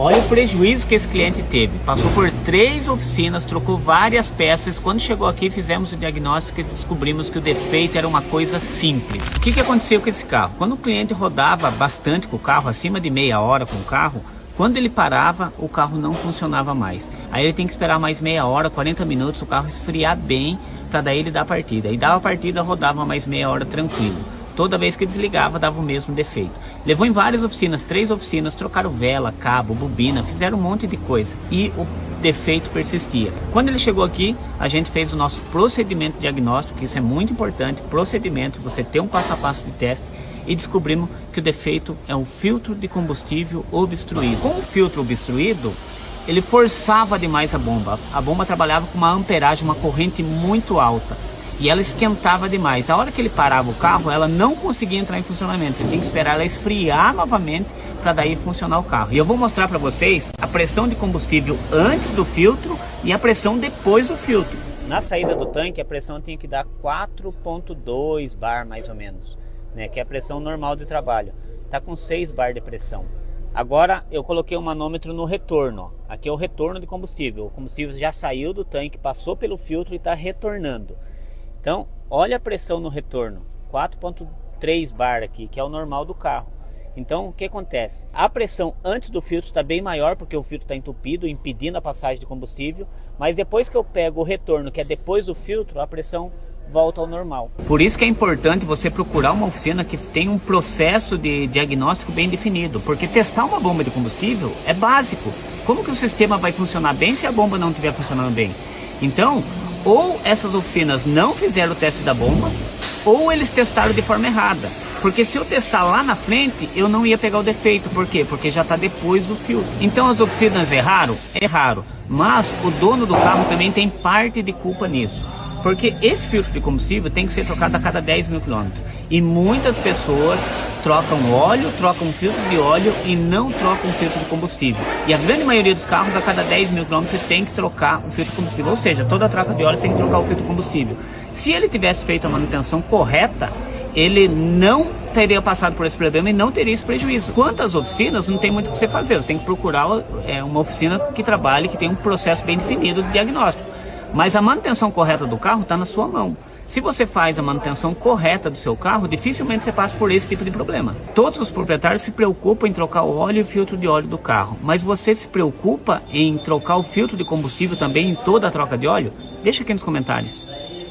Olha o prejuízo que esse cliente teve. Passou por 3 oficinas, trocou várias peças. Quando chegou aqui, fizemos o diagnóstico e descobrimos que o defeito era uma coisa simples. O que aconteceu com esse carro? Quando o cliente rodava bastante com o carro, acima de meia hora com o carro, quando ele parava, o carro não funcionava mais. Aí ele tem que esperar mais meia hora, 40 minutos, o carro esfriar bem, para daí ele dar a partida. E dava a partida, rodava mais meia hora tranquilo. Toda vez que desligava, dava o mesmo defeito. Levou em várias oficinas, 3 oficinas, trocaram vela, cabo, bobina, fizeram um monte de coisa. E o defeito persistia. Quando ele chegou aqui, a gente fez o nosso procedimento diagnóstico, que isso é muito importante, procedimento, você ter um passo a passo de teste, e descobrimos que o defeito é um filtro de combustível obstruído. Com o filtro obstruído, ele forçava demais a bomba. A bomba trabalhava com uma amperagem, uma corrente muito alta. E ela esquentava demais. A hora que ele parava o carro, ela não conseguia entrar em funcionamento. Você tem que esperar ela esfriar novamente para daí funcionar o carro. E eu vou mostrar para vocês a pressão de combustível antes do filtro e a pressão depois do filtro. Na saída do tanque, a pressão tinha que dar 4,2 bar mais ou menos, né? Que é a pressão normal de trabalho. Tá com 6 bar de pressão. Agora eu coloquei um manômetro no retorno. Ó. Aqui é o retorno de combustível. O combustível já saiu do tanque, passou pelo filtro e está retornando. Então, olha a pressão no retorno, 4,3 bar aqui, que é o normal do carro. Então, o que acontece? A pressão antes do filtro está bem maior, porque o filtro está entupido, impedindo a passagem de combustível. Mas depois que eu pego o retorno, que é depois do filtro, a pressão volta ao normal. Por isso que é importante você procurar uma oficina que tenha um processo de diagnóstico bem definido. Porque testar uma bomba de combustível é básico. Como que o sistema vai funcionar bem se a bomba não estiver funcionando bem? Então, ou essas oficinas não fizeram o teste da bomba, ou eles testaram de forma errada. Porque se eu testar lá na frente, eu não ia pegar o defeito. Por quê? Porque já está depois do filtro. Então as oficinas erraram? Erraram. Mas o dono do carro também tem parte de culpa nisso. Porque esse filtro de combustível tem que ser trocado a cada 10 mil quilômetros. E muitas pessoas trocam óleo, trocam filtro de óleo e não trocam filtro de combustível. E a grande maioria dos carros, a cada 10 mil quilômetros, você tem que trocar o filtro de combustível. Ou seja, toda troca de óleo você tem que trocar o filtro de combustível. Se ele tivesse feito a manutenção correta, ele não teria passado por esse problema e não teria esse prejuízo. Quanto às oficinas, não tem muito o que você fazer. Você tem que procurar uma oficina que trabalhe, que tenha um processo bem definido de diagnóstico. Mas a manutenção correta do carro está na sua mão. Se você faz a manutenção correta do seu carro, dificilmente você passa por esse tipo de problema. Todos os proprietários se preocupam em trocar o óleo e o filtro de óleo do carro. Mas você se preocupa em trocar o filtro de combustível também em toda a troca de óleo? Deixa aqui nos comentários.